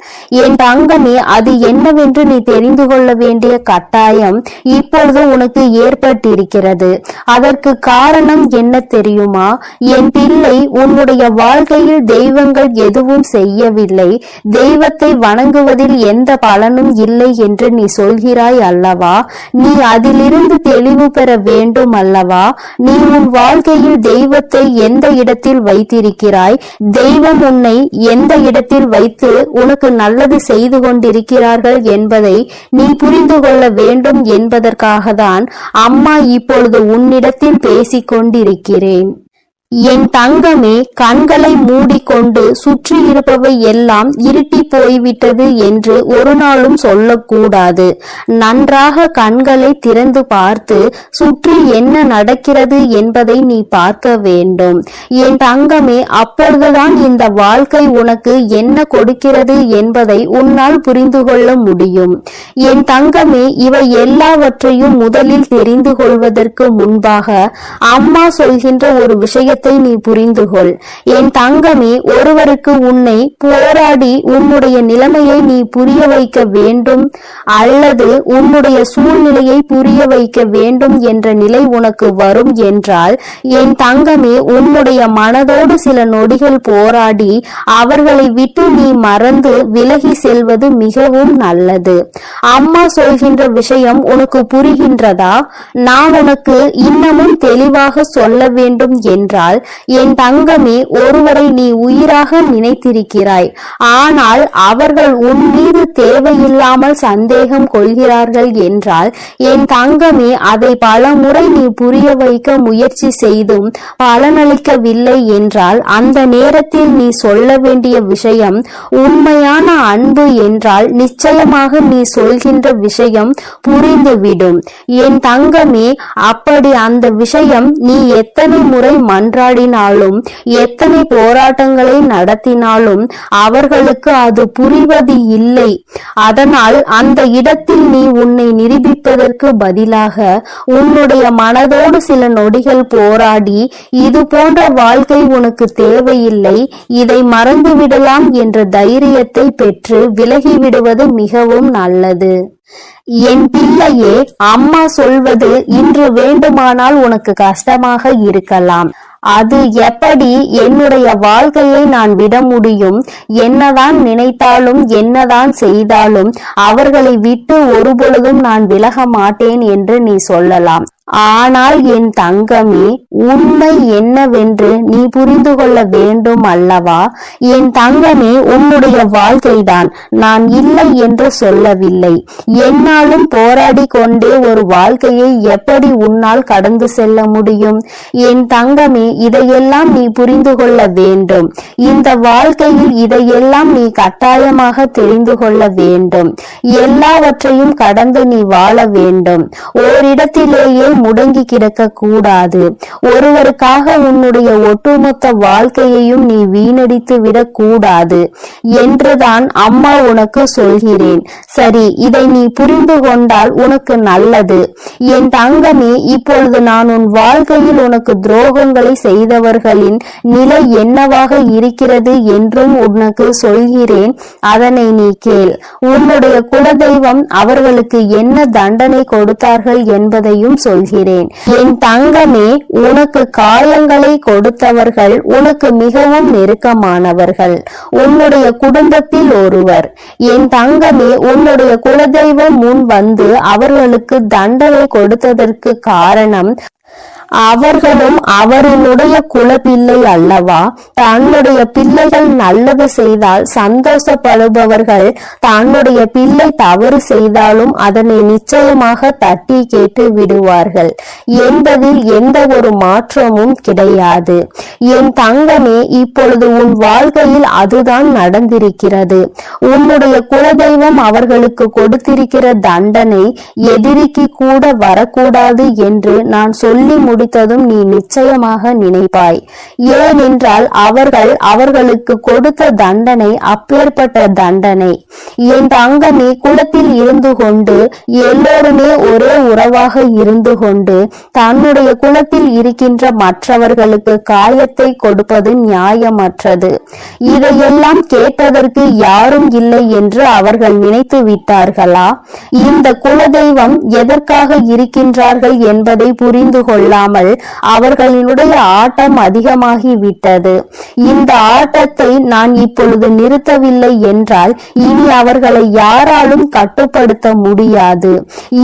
என் தங்கமே, அது என்னவென்று நீ தெரிந்து கொள்ள வேண்டிய கட்டாயம் இப்பொழுது உனக்கு ஏற்பட்டிருக்கிறது. அதற்கு காரணம் என்ன தெரியுமா? என் பிள்ளை, உன்னுடைய வாழ்க்கையில் தெய்வங்கள் எதுவும் செய்யவில்லை, தெய்வத்தை வணங்குவதில் எந்த பலனும் இல்லை என்று நீ சொல்கிறாய் அல்லவா? நீ அதிலிருந்து தெளிவு பெற வேண்டும் அல்லவா? நீ உன் வாழ்க்கையில் தெய்வத்தை எந்த இடத்தில் வைத்திருக்கிறாய்? தெய்வம் உன்னை எந்த இடத்தில் வைத்து உனக்கு நல்லது செய்து கொண்டிருக்கிறார்கள் என்பதை நீ புரிந்து கொள்ள வேண்டும் என்பதற்காக தான் அம்மா இப்பொழுது உன்னிடத்தில் பேசிக் கொண்டிருக்கிறேன். என் தங்கமே, கண்களை மூடிக்கொண்டு சுற்றி இருப்பவை எல்லாம் இருட்டி போய்விட்டது என்று ஒரு நாளும் சொல்லக்கூடாது. நன்றாக கண்களை திறந்து பார்த்து சுற்றி என்ன நடக்கிறது என்பதை நீ பார்க்க வேண்டும். என் தங்கமே, அப்பொழுதுதான் இந்த வாழ்க்கை உனக்கு என்ன கொடுக்கிறது என்பதை உன்னால் புரிந்து கொள்ள முடியும். என் தங்கமே, இவை எல்லாவற்றையும் முதலில் தெரிந்து கொள்வதற்கு முன்பாக அம்மா சொல்கின்ற ஒரு விஷயம் தைரியத்தை நீ புரிந்து கொள். என் தங்கமே, ஒருவருக்கு உன்னை போராடி உன்னுடைய நிலைமையை நீ புரிய வைக்க வேண்டும் அல்லது உன்னுடைய சூழ்நிலையை புரிய வைக்க வேண்டும் என்ற நிலை உனக்கு வரும் என்றால் என் தங்கமே, உன்னுடைய மனதோடு சில நொடிகள் போராடி அவர்களை விட்டு நீ மறந்து விலகி செல்வது மிகவும் நல்லது. அம்மா சொல்கின்ற விஷயம் உனக்கு புரிகின்றதா? நான் உனக்கு இன்னமும் தெளிவாக சொல்ல வேண்டும் என்றால் என் தங்கமே, ஒருவரை நீ உயிராக நினைத்திருக்கிறாய். ஆனால் அவர்கள் உன் மீது தேவையில்லாமல் சந்தேகம் கொள்கிறார்கள் என்றால் என் தங்கமே, அதை பல முறை நீ புரிய வைக்க முயற்சி செய்தும் பலனளிக்கவில்லை என்றால் அந்த நேரத்தில் நீ சொல்ல வேண்டிய விஷயம் உண்மையான அன்பு என்றால் நிச்சயமாக நீ சொல்கின்ற விஷயம் புரிந்துவிடும். என் தங்கமே, அப்படி அந்த விஷயம் நீ எத்தனை முறை மன்றாடினாலும் எத்தனை போராட்டங்களை நடத்தினாலும் அவர்களுக்கு அது புரிவது இல்லை. அதனால் அந்த இடத்தில் நீ உன்னை நிரூபிப்பதற்கு பதிலாக உன்னுடைய மனதோடு சில நொடிகள் போராடி இது போன்ற வாழ்க்கை உனக்கு தேவையில்லை, இதை மறந்துவிடலாம் என்ற தைரியத்தை பெற்று விலகிவிடுவது மிகவும் நல்லது. என் பிள்ளையே, அம்மா சொல்வது இன்று வேண்டுமானால் உனக்கு கஷ்டமாக இருக்கலாம். அது எப்படி என்னுடைய வாழ்க்கையை நான் விட முடியும்? என்னதான் நினைத்தாலும் என்னதான் செய்தாலும் அவர்களை விட்டு ஒருபொழுதும் நான் விலக மாட்டேன் என்று நீ சொல்லலாம். ஆனால் என் தங்கமே, உண்மை என்னவென்று நீ புரிந்து கொள்ள வேண்டும் அல்லவா? என் தங்கமே, உன்னுடைய வாழ்க்கைதான், நான் இல்லை என்று சொல்லவில்லை. என்னாலும் போராடி கொண்டே ஒரு வாழ்க்கையை எப்படி உன்னால் கடந்து செல்ல முடியும்? என் தங்கமே, இதையெல்லாம் நீ புரிந்து கொள்ள வேண்டும். இந்த வாழ்க்கையில் இதையெல்லாம் நீ கட்டாயமாக தெரிந்து கொள்ள வேண்டும். எல்லாவற்றையும் கடந்து நீ வாழ வேண்டும். ஓரிடத்திலேயே முடங்கி கிடக்க கூடாது. ஒருவருக்காக உன்னுடைய ஒட்டுமொத்த வாழ்க்கையையும் நீ வீணடித்து விடக் கூடாது என்றுதான் அம்மா உனக்கு சொல்கிறேன். சரி, இதை நீ புரிந்து கொண்டால் உனக்கு நல்லது. என் தங்கமே, இப்பொழுது நான் உன் வாழ்க்கையில் உனக்கு துரோகங்களை செய்தவர்களின் நிலை என்னவாக இருக்கிறது என்றும் உனக்கு சொல்கிறேன். அதனை நீ கேள். உன்னுடைய குலதெய்வம் அவர்களுக்கு என்ன தண்டனை கொடுத்தார்கள் என்பதையும் சொல்கிறேன். என் தங்கமே, உனக்கு காயங்களை கொடுத்தவர்கள் உனக்கு மிகவும் நெருக்கமானவர்கள், உன்னுடைய குடும்பத்தில் ஒருவர். என் தங்கமே, உன்னுடைய குலதெய்வம் முன் வந்து அவர்களுக்கு தண்டனை கொடுத்ததற்கு காரணம் அவர்களும் அவர்களுடைய குலப்பிள்ளை அல்லவா? தன்னுடைய பிள்ளைகள் நல்லது செய்தால் சந்தோஷப்படுபவர்கள் தன்னுடைய பிள்ளை தவறு செய்தாலும் அதனை நிச்சயமாக தட்டி கேட்டு விடுவார்கள் என்பதில் எந்த ஒரு மாற்றமும் கிடையாது. என் தங்கமே, இப்பொழுது உன் வாழ்க்கையில் அதுதான் நடந்திருக்கிறது. உன்னுடைய குலதெய்வம் அவர்களுக்கு கொடுத்திருக்கிற தண்டனை எதிரிக்கு கூட வரக்கூடாது என்று நான் சொல்லி முடித்ததும் நீ நிச்சயமாக நினைப்பாய். ஏனென்றால் அவர்கள் அவர்களுக்கு கொடுத்த தண்டனை அப்பேற்பட்ட தண்டனை. என் தங்கமே, குலத்தில் இருந்து கொண்டு எல்லோருமே ஒரே உறவாக இருந்து கொண்டு தன்னுடைய குலத்தில் இருக்கின்ற மற்றவர்களுக்கு காயத்தை கொடுப்பது நியாயமற்றது. இதையெல்லாம் கேட்பதற்கு யாரும் இல்லை என்று அவர்கள் நினைத்து விட்டார்களா? இந்த குலதெய்வம் எதற்காக இருக்கின்றார்கள் என்பதை புரிந்து கொள்ளாமல் அவர்களுடைய ஆட்டம் அதிகமாகி விட்டது. இந்த ஆட்டத்தை நான் இப்பொழுது நிறுத்தவில்லை என்றால் இனி அவர்களை யாராலும் கட்டுப்படுத்த முடியாது.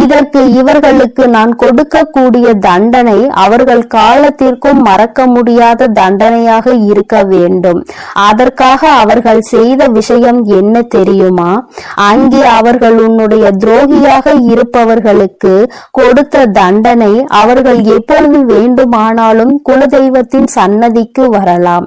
இதற்கு இவர்களுக்கு நான் கொடுக்கக்கூடிய தண்டனை அவர்கள் காலத்திற்கும் மறக்க முடியாத தண்டனையாக இருக்க வேண்டும். அதற்காக அவர்கள் செய்த விஷயம் என்ன தெரியுமா? அங்கே அவர்கள் உன்னுடைய துரோகியாக இருப்பவர்களுக்கு கொடுத்த தண்டனை அவர்கள் எப்பொழுது வேண்டுமானாலும் குலதெய்வத்தின் சன்னதிக்கு வரலாம்,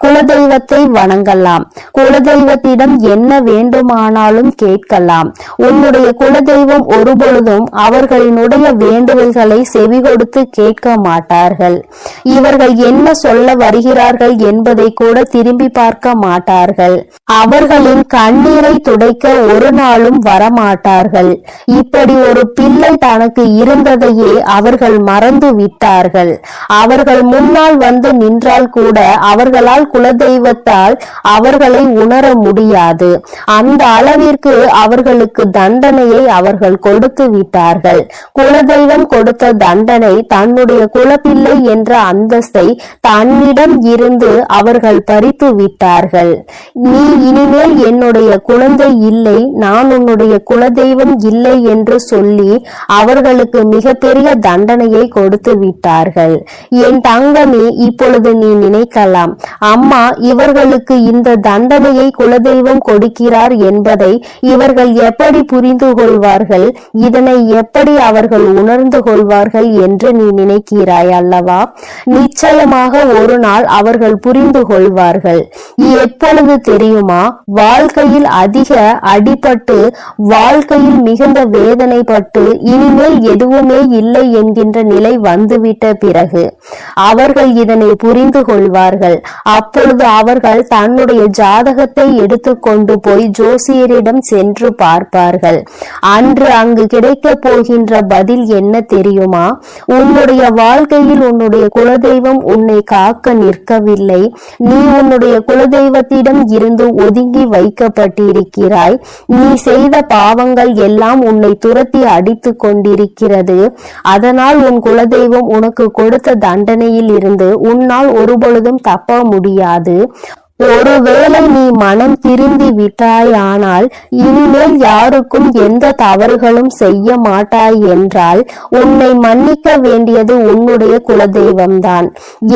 குலதெய்வத்தை வணங்கலாம், குலதெய்வத்திடம் என்ன வேண்டுமானாலும் கேட்கலாம். உன்னுடைய குலதெய்வம் ஒருபொழுதும் அவர்களினுடைய வேண்டுதல்களை செவி கொடுத்து கேட்க மாட்டார்கள். இவர்கள் என்ன சொல்ல வருகிறார்கள் என்பதை கூட திரும்பி பார்க்க மாட்டார்கள். அவர்களின் கண்ணீரை துடைக்க ஒரு நாளும் வரமாட்டார்கள். இப்படி ஒரு பிள்ளை தனக்கு இருந்ததையே அவர்கள் மறந்து விட்டார்கள். மாட்டார்கள். அவர்கள் முன்னால் வந்து நின்றால் கூட அவர்களால் குலதெய்வத்தால் அவர்களை உணர முடியாது. அந்த அளவிற்கு அவர்களுக்கு தண்டனையை அவர்கள் கொடுத்து விட்டார்கள். குலதெய்வம் கொடுத்த தண்டனை தன்னுடைய குலப்பிள்ளை என்ற அந்தஸ்தை தன்னிடம் இருந்து அவர்கள் பறித்து விட்டார்கள். நீ இனிமேல் என்னுடைய குழந்தை இல்லை, நான் உன்னுடைய குலதெய்வம் இல்லை என்று சொல்லி அவர்களுக்கு மிகப்பெரிய தண்டனையை கொடுத்து விட்டார்கள். என் தங்கமே, இப்பொழுது நீ நினைக்கலாம், அம்மா இவர்களுக்கு இந்த தண்டனையை குலதெய்வம் கொடுக்கிறார் என்பதை இவர்கள் எப்படி புரிந்து கொள்வார்கள், இதனை எப்படி அவர்கள் உணர்ந்து கொள்வார்கள் என்று நீ நினைக்கிறாய் அல்லவா? நிச்சயமாக ஒரு நாள் அவர்கள் புரிந்து கொள்வார்கள். எப்பொழுது தெரியுமா? வாழ்க்கையில் அதிக அடிபட்டு, வாழ்க்கையில் மிகுந்த வேதனைப்பட்டு இனிமேல் எதுவுமே இல்லை என்கின்ற நிலை வந்துவிட்ட பிறகு அவர்கள் இதனை புரிந்து கொள்வார்கள். அப்பொழுது அவர்கள் தன்னுடைய ஜாதகத்தை எடுத்துக்கொண்டு போய் ஜோசியரிடம் சென்று பார்ப்பார்கள். அன்று அங்கு கிடைக்க போகின்ற பதில் என்ன தெரியுமா? உன்னுடைய வாழ்க்கையில் உன்னுடைய குலதெய்வம் உன்னை காக்க நிற்கவில்லை. நீ உன்னுடைய குலதெய்வத்திடம் இருந்து ஒதுங்கி வைக்கப்பட்டிருக்கிறாய். நீ செய்த பாவங்கள் எல்லாம் உன்னை துரத்தி அடித்து கொண்டிருக்கிறது. அதனால் உன் குலதெய்வம் உனக்கு கொடுத்த தண்டனையில் இருந்து உன்னால் ஒருபொழுதும் தப்ப முடியாது. ஒருவேளை நீ மனம் திரும்பி விட்டாயானால் இனிமேல் யாருக்கும் எந்த தவறுகளும் செய்ய மாட்டாய் என்றால் உன்னை மன்னிக்க வேண்டியது உன்னுடைய குலதெய்வம்தான்.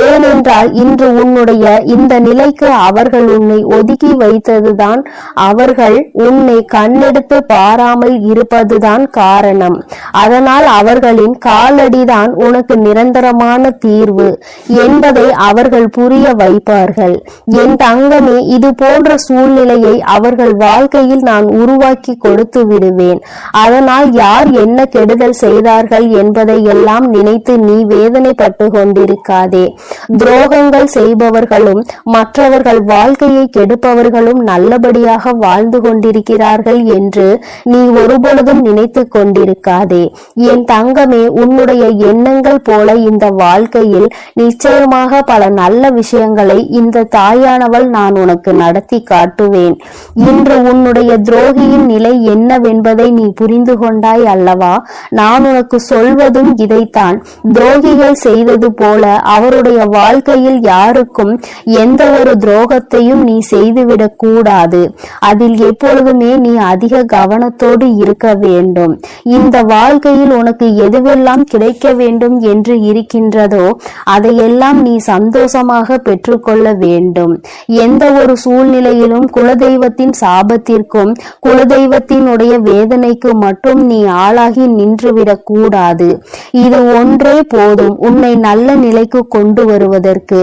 ஏனென்றால் இன்று உன்னுடைய இந்த நிலைக்கு அவர்கள் உன்னை ஒதுக்கி வைத்ததுதான், அவர்கள் உன்னை கண்ணெடுத்து பாராமல் இருப்பதுதான் காரணம். அதனால் அவர்களின் காலடிதான் உனக்கு நிரந்தரமான தீர்வு என்பதை அவர்கள் புரிய வைப்பார்கள். என் தங்கமே, இது போன்ற சூழ்நிலையை அவர்கள் வாழ்க்கையில் நான் உருவாக்கி கொடுத்து விடுவேன். அதனால் யார் என்ன கெடுதல் செய்தார்கள் என்பதை எல்லாம் நினைத்து நீ வேதனைப்பட்டு கொண்டிருக்காதே. துரோகங்கள் செய்பவர்களும் மற்றவர்கள் வாழ்க்கையை கெடுப்பவர்களும் நல்லபடியாக வாழ்ந்து கொண்டிருக்கிறார்கள் என்று நீ ஒருபொழுதும் நினைத்து கொண்டிருக்காதே. என் தங்கமே, உன்னுடைய எண்ணங்கள் போல இந்த வாழ்க்கையில் நிச்சயமாக பல நல்ல விஷயங்களை இந்த தாயானவள் நான் உனக்கு நடத்தி காட்டுவேன். இன்று உன்னுடைய துரோகியின் நிலை என்னவென்பதை நீ புரிந்து கொண்டாய் அல்லவா? நான் உனக்கு சொல்வதும் இதைத்தான். துரோகிகள் செய்தது போல அவருடைய வாழ்க்கையில் யாருக்கும் எந்த ஒரு துரோகத்தையும் நீ செய்துவிடக் கூடாது. அதில் எப்பொழுதுமே நீ அதிக கவனத்தோடு இருக்க வேண்டும். இந்த வாழ்க்கையில் உனக்கு எதுவெல்லாம் கிடைக்க வேண்டும் என்று இருக்கின்றதோ அதையெல்லாம் நீ சந்தோஷமாக பெற்றுக்கொள்ள வேண்டும். எந்த ஒரு சூழ்நிலையிலும் குலதெய்வத்தின் சாபத்திற்கும் குலதெய்வத்தினுடைய வேதனைக்கு மட்டும் நீ ஆளாகி நின்றுவிடக் கூடாது. இது ஒன்றே போதும் உன்னை நல்ல நிலைக்கு கொண்டு வருவதற்கு.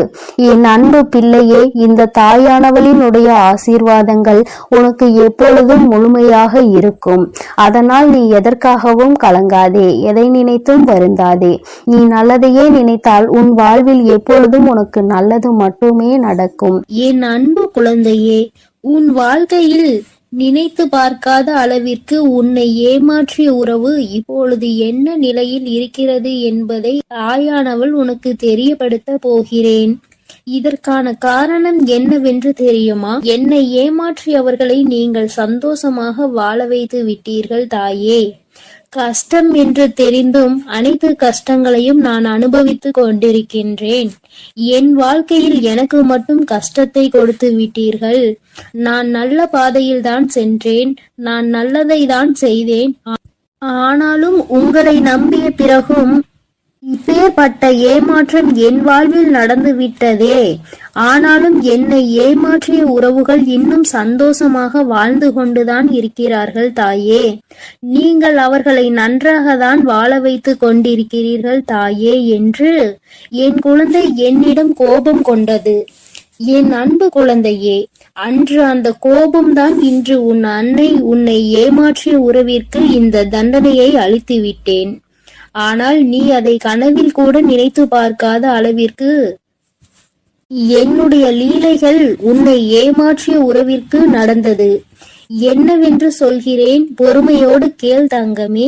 என் அன்பு பிள்ளையே, இந்த தாயானவளினுடைய ஆசீர்வாதங்கள் உனக்கு எப்பொழுதும் முழுமையாக இருக்கும். அதனால் நீ எதற்காகவும் கலங்காதே, எதை நினைத்தும் வருந்தாதே. நீ நல்லதையே நினைத்தால் உன் வாழ்வில் எப்பொழுதும் உனக்கு நல்லது மட்டுமே நடக்கும். என் அன்பு குழந்தையே, உன் வாழ்க்கையில் நினைத்து பார்க்காத அளவிற்கு உன்னை ஏமாற்றிய உறவு இப்பொழுது என்ன நிலையில் இருக்கிறது என்பதை தாயானவள் உனக்கு தெரியப்படுத்த போகிறேன். இதற்கான காரணம் என்னவென்று தெரியுமா? என்னை ஏமாற்றியவர்களை நீங்கள் சந்தோஷமாக வாழ வைத்து விட்டீர்கள் தாயே. கஷ்டம் என்று தெரிந்தும் அனைத்து கஷ்டங்களையும் நான் அனுபவித்துக் கொண்டிருக்கின்றேன். என் வாழ்க்கையில் எனக்கு மட்டும் கஷ்டத்தை கொடுத்து விட்டீர்கள். நான் நல்ல பாதையில் தான் சென்றேன், நான் நல்லதை தான் செய்தேன். ஆனாலும் உங்களை நம்பிய பிறகும் இப்பேற்பட்ட ஏமாற்றம் என் வாழ்வில் நடந்து விட்டதே. ஆனாலும் என்னை ஏமாற்றிய உறவுகள் இன்னும் சந்தோஷமாக வாழ்ந்து கொண்டுதான் இருக்கிறார்கள் தாயே. நீங்கள் அவர்களை நன்றாக தான் வாழ வைத்து கொண்டிருக்கிறீர்கள் தாயே என்று என் குழந்தை என்னிடம் கோபம் கொண்டது. என் அன்பு குழந்தையே, அன்று அந்த கோபம்தான் இன்று உன் அன்னை உன்னை ஏமாற்றிய உறவிற்கு இந்த தண்டனையை அளித்து விட்டேன். ஆனால் நீ அதை கனவில் கூட நினைத்து பார்க்காத அளவிற்கு என்னுடைய லீலைகள் உன்னை ஏமாற்றிய உறவிற்கு நடந்தது. என்னவென்று சொல்கிறேன், பொறுமையோடு கேள் தங்கமே.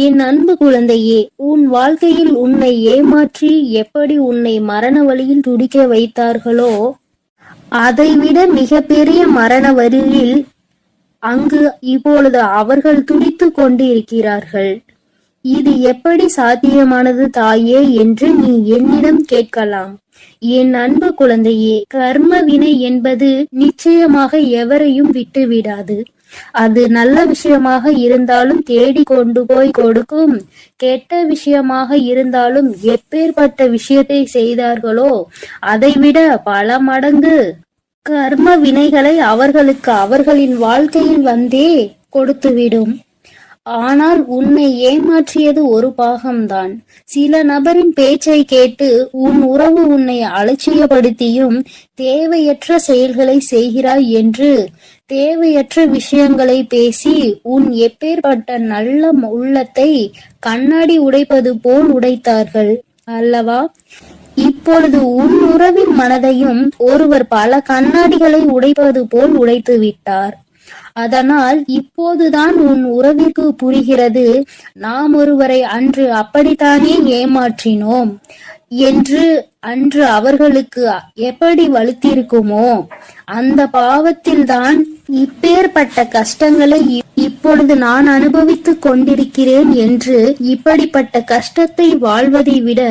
என் அன்பு குழந்தையே, உன் வாழ்க்கையில் உன்னை ஏமாற்றி எப்படி உன்னை மரண வழியில் துடிக்க வைத்தார்களோ, அதைவிட மிகப்பெரிய மரண வழியில் அங்கு இப்பொழுது அவர்கள் துடித்துக் கொண்டு இருக்கிறார்கள். இது எப்படி சாத்தியமானது தாயே என்று நீ என்னிடம் கேட்கலாம். என் அன்பு குழந்தையே, கர்ம வினை என்பது நிச்சயமாக எவரையும் விட்டுவிடாது. அது நல்ல விஷயமாக இருந்தாலும் தேடி கொண்டு போய் கொடுக்கும், கெட்ட விஷயமாக இருந்தாலும் எப்பேற்பட்ட விஷயத்தை செய்தார்களோ அதைவிட பல மடங்கு கர்ம வினைகளை அவர்களுக்கு அவர்களின் வாழ்க்கையில் வந்தே கொடுத்துவிடும். ஆனால் உன்னை ஏமாற்றியது ஒரு பாகம்தான். சில நபரின் பேச்சை கேட்டு உன் உறவு உன்னை அலட்சியப்படுத்தியும் தேவையற்ற செயல்களை செய்கிறாய் என்று தேவையற்ற விஷயங்களை பேசி உன் எப்பேற்பட்ட நல்ல உள்ளத்தை கண்ணாடி உடைப்பது போல் உடைத்தார்கள் அல்லவா? இப்பொழுது உன் உறவின் மனதையும் ஒருவர் பல கண்ணாடிகளை உடைப்பது போல் உடைத்து விட்டார். அதனால் இப்போதுதான் உன் உறவிற்கு புரிகிறது, நாம் ஒருவரை அன்று அப்படித்தானே ஏமாற்றினோம் என்று. அன்று அவர்களுக்கு எப்படி வலுத்திருக்குமோ அந்த பாவத்தில்தான் இப்பேற்பட்ட கஷ்டங்களை இப்பொழுது நான் அனுபவித்துக் கொண்டிருக்கிறேன் என்று. இப்படிப்பட்ட கஷ்டத்தை வாழ்வதை விட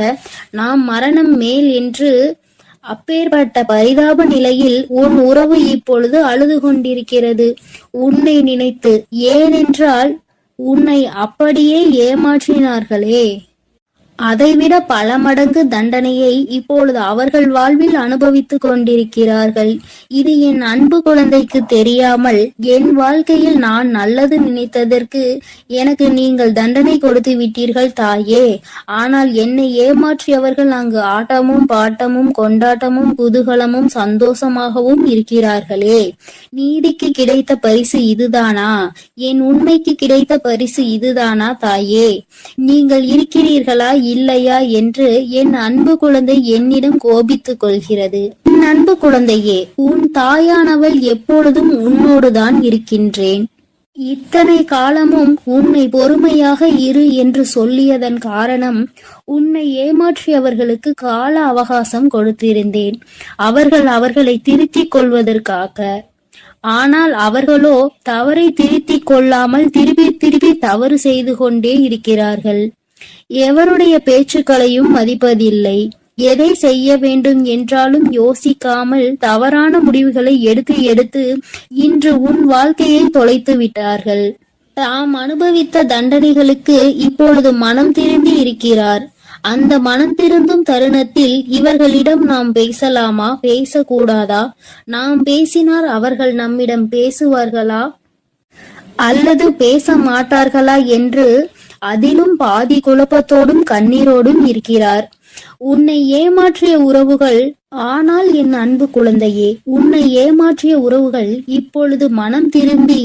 நாம் மரணம் மேல் என்று அப்பேற்பட்ட பரிதாப நிலையில் உன் உறவு இப்பொழுது அழுது கொண்டிருக்கிறது உன்னை நினைத்து. ஏனென்றால் உன்னை அப்படியே ஏமாற்றினார்களே, அதைவிட பல மடங்கு தண்டனையை இப்பொழுது அவர்கள் வாழ்வில் அனுபவித்துக் கொண்டிருக்கிறார்கள். இது என் அன்பு குழந்தைக்கு தெரியாமல் என் வாழ்க்கையில் நான் நல்லது நினைத்ததற்கு எனக்கு நீங்கள் தண்டனை கொடுத்து விட்டீர்கள் தாயே. ஆனால் என்னை ஏமாற்றியவர்கள் அங்கு ஆட்டமும் பாட்டமும் கொண்டாட்டமும் குதூகலமும் சந்தோஷமாகவும் இருக்கிறார்களே. நீதிக்கு கிடைத்த பரிசு இதுதானா? என் உண்மைக்கு கிடைத்த பரிசு இதுதானா தாயே? நீங்கள் இருக்கிறீர்களா இல்லையா என்று என் அன்பு குழந்தை என்னிடம் கோபித்துக் கொள்கிறது. என் அன்பு குழந்தையே, உன் தாயானவள் எப்பொழுதும் உன்னோடுதான் இருக்கின்றேன். இத்தனை காலமும் உன்னை பொறுமையாக இரு என்று சொல்லியதன் காரணம், உன்னை ஏமாற்றியவர்களுக்கு கால அவகாசம் கொடுத்திருந்தேன், அவர்களை திருத்திக் கொள்வதற்காக. ஆனால் அவர்களோ தவறை திருத்திக் கொள்ளாமல் திருப்பி தவறு செய்து கொண்டே இருக்கிறார்கள். எவருடைய பேச்சுக்களையும் மதிப்பதில்லை. எதை செய்ய வேண்டும் என்றாலும் யோசிக்காமல் தவறான முடிவுகளை எடுத்து இன்று உன் வாழ்க்கையை தொலைத்து விட்டார்கள். தாம் அனுபவித்த தண்டனைகளுக்கு இப்பொழுது மனம் திரும்பி இருக்கிறார். அந்த மனம் திருந்தும் தருணத்தில் இவர்களிடம் நாம் பேசலாமா, பேசக்கூடாதா? நாம் பேசினால் அவர்கள் நம்மிடம் பேசுவார்களா அல்லது பேச மாட்டார்களா என்று அதிலும் பாதி குழப்பத்தோடும் கண்ணீரோடும் இருக்கிறார். உன்னை ஏமாற்றிய உறவுகள், ஆனால் என் அன்பு குழந்தையே, உன்னை ஏமாற்றிய உறவுகள் இப்பொழுது மனம் திரும்பி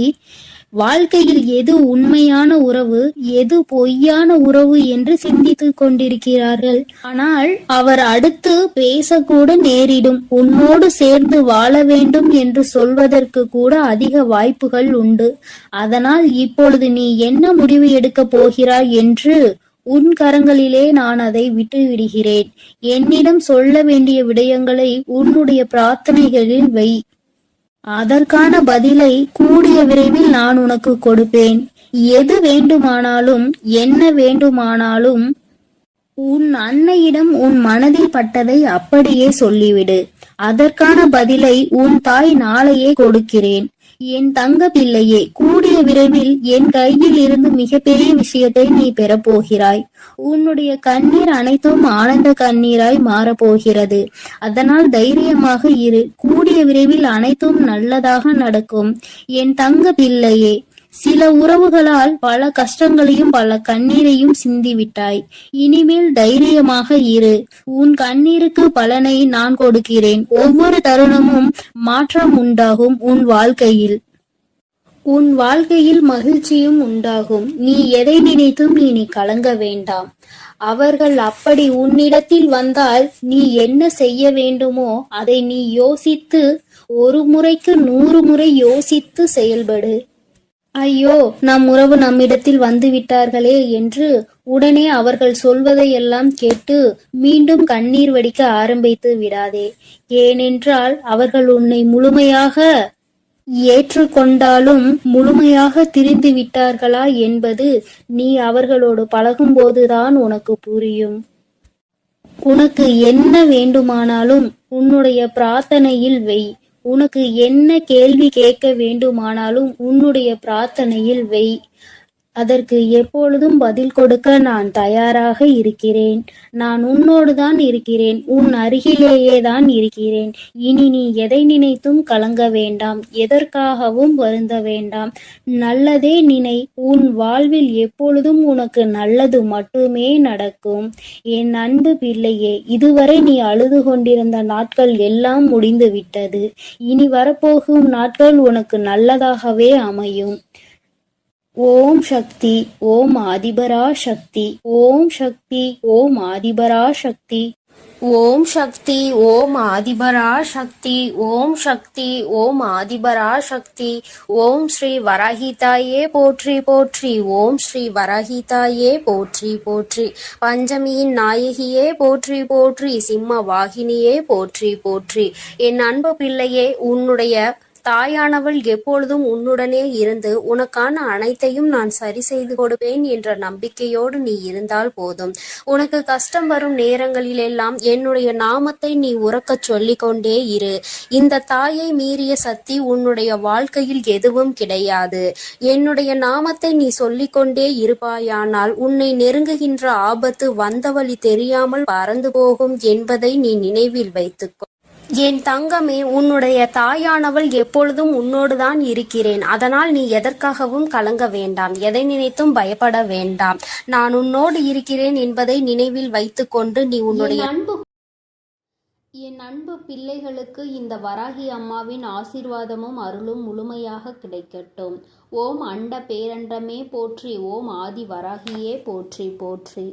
வாழ்க்கையில் எது உண்மையான உறவு, எது பொய்யான உறவு என்று சிந்தித்துக் கொண்டிருக்கிறார்கள். ஆனால் அவர் அடுத்து பேசக்கூட நேரிடும். உன்னோடு சேர்ந்து வாழ வேண்டும் என்று சொல்வதற்கு கூட அதிக வாய்ப்புகள் உண்டு. அதனால் இப்பொழுது நீ என்ன முடிவு எடுக்கப் போகிறாய் என்று உன் கரங்களிலே நான் அதை விட்டு விடுகிறேன். என்னிடம் சொல்ல வேண்டிய விடயங்களை உன்னுடைய பிரார்த்தனைகளில் வை. அதற்கான பதிலை கூடிய விரைவில் நான் உனக்கு கொடுப்பேன். எது வேண்டுமானாலும் என்ன வேண்டுமானாலும் உன் அன்னையிடம் உன் மனதில் பட்டதை அப்படியே சொல்லிவிடு. அதற்கான பதிலை உன் தாய் நாளையே கொடுக்கிறேன். என் தங்க பிள்ளையே, கூடிய விரைவில் என் கையில் இருந்து மிகப்பெரிய விஷயத்தை நீ பெறப்போகிறாய். உன்னுடைய கண்ணீர் அனைத்தும் ஆனந்த கண்ணீராய் மாறப்போகிறது. அதனால் தைரியமாக இரு. கூடிய விரைவில் அனைத்தும் நல்லதாக நடக்கும் என் தங்க பிள்ளையே. சில உறவுகளால் பல கஷ்டங்களையும் பல கண்ணீரையும் சிந்திவிட்டாய். இனிமேல் தைரியமாக இரு. உன் கண்ணீருக்கு பலனை நான் கொடுக்கிறேன். ஒவ்வொரு தருணமும் மாற்றம் உண்டாகும். உன் வாழ்க்கையில் மகிழ்ச்சியும் உண்டாகும். நீ எதை நினைத்தும் இனி கலங்க வேண்டாம். அவர்கள் அப்படி உன்னிடத்தில் வந்தால் நீ என்ன செய்ய வேண்டுமோ அதை நீ யோசித்து, ஒரு முறைக்கு 100 முறை யோசித்து செயல்படு. ஐயோ, நம் உறவு நம்மிடத்தில் வந்து விட்டார்களே என்று உடனே அவர்கள் சொல்வதையெல்லாம் கேட்டு மீண்டும் கண்ணீர் வடிக்க ஆரம்பித்து விடாதே. ஏனென்றால் அவர்கள் உன்னை முழுமையாக ஏற்றுக்கொண்டாலும் முழுமையாக திரிந்து விட்டார்களா என்பது நீ அவர்களோடு பழகும்போதுதான் உனக்கு புரியும். உனக்கு என்ன வேண்டுமானாலும் உன்னுடைய பிரார்த்தனையில் வை. உனக்கு என்ன கேள்வி கேட்க வேண்டுமானாலும் உன்னுடைய பிரார்த்தனையில் வை. அதற்கு எப்பொழுதும் பதில் கொடுக்க நான் தயாராக இருக்கிறேன். நான் உன்னோடு தான் இருக்கிறேன், உன் அருகிலேயே தான் இருக்கிறேன். இனி நீ எதை நினைத்தும் கலங்க வேண்டாம், எதற்காகவும் வருந்த வேண்டாம். நல்லதே நினை. உன் வாழ்வில் எப்பொழுதும் உனக்கு நல்லது மட்டுமே நடக்கும். என் அன்பு பிள்ளையே, இதுவரை நீ அழுது கொண்டிருந்த நாட்கள் எல்லாம் முடிந்து விட்டது. இனி வரப்போகும் நாட்கள் உனக்கு நல்லதாகவே அமையும். ஓம் சக்தி, ஓம் ஆதிபரா சக்தி, ஓம் சக்தி, ஓம் ஆதிபரா சக்தி. ஓம் சக்தி, ஓம் ஆதிபரா சக்தி, ஓம் சக்தி, ஓம் ஆதிபரா சக்தி. ஓம் ஸ்ரீ வராஹிதாயே போற்றி போற்றி, ஓம் ஸ்ரீ வராஹிதாயே போற்றி போற்றி. பஞ்சமியின் நாயகியே போற்றி போற்றி, சிம்ம வாகினியே போற்றி போற்றி. என் அன்பு பிள்ளையே, உன்னுடைய தாயானவள் எப்பொழுதும் உன்னுடனே இருந்து உனக்கான அனைத்தையும் நான் சரி செய்து கொடுப்பேன் என்ற நம்பிக்கையோடு நீ இருந்தால் போதும். உனக்கு கஷ்டம் வரும் நேரங்களிலெல்லாம் என்னுடைய நாமத்தை நீ உரக்கச் சொல்லிக் கொண்டே இரு. இந்த தாயை மீறிய சக்தி உன்னுடைய வாழ்க்கையில் எதுவும் கிடையாது. என்னுடைய நாமத்தை நீ சொல்லிக்கொண்டே இருப்பாயானால் உன்னை நெருங்குகின்ற ஆபத்து வந்த வழி தெரியாமல் பறந்து போகும் என்பதை நீ நினைவில் வைத்துக்கோ. என் தங்கமே, உன்னுடைய தாயானவள் எப்பொழுதும் உன்னோடுதான் இருக்கிறேன். அதனால் நீ எதற்காகவும் கலங்க வேண்டாம், எதை நினைத்தும் பயப்பட வேண்டாம். நான் உன்னோடு இருக்கிறேன் என்பதை நினைவில் வைத்துக்கொண்டு நீ உன்னுடைய என் அன்பு பிள்ளைகளுக்கு இந்த வராகி அம்மாவின் ஆசீர்வாதமும் அருளும் முழுமையாக கிடைக்கட்டும். ஓம் அண்ட பேரண்டமே போற்றி, ஓம் ஆதி வராகியே போற்றி போற்றி.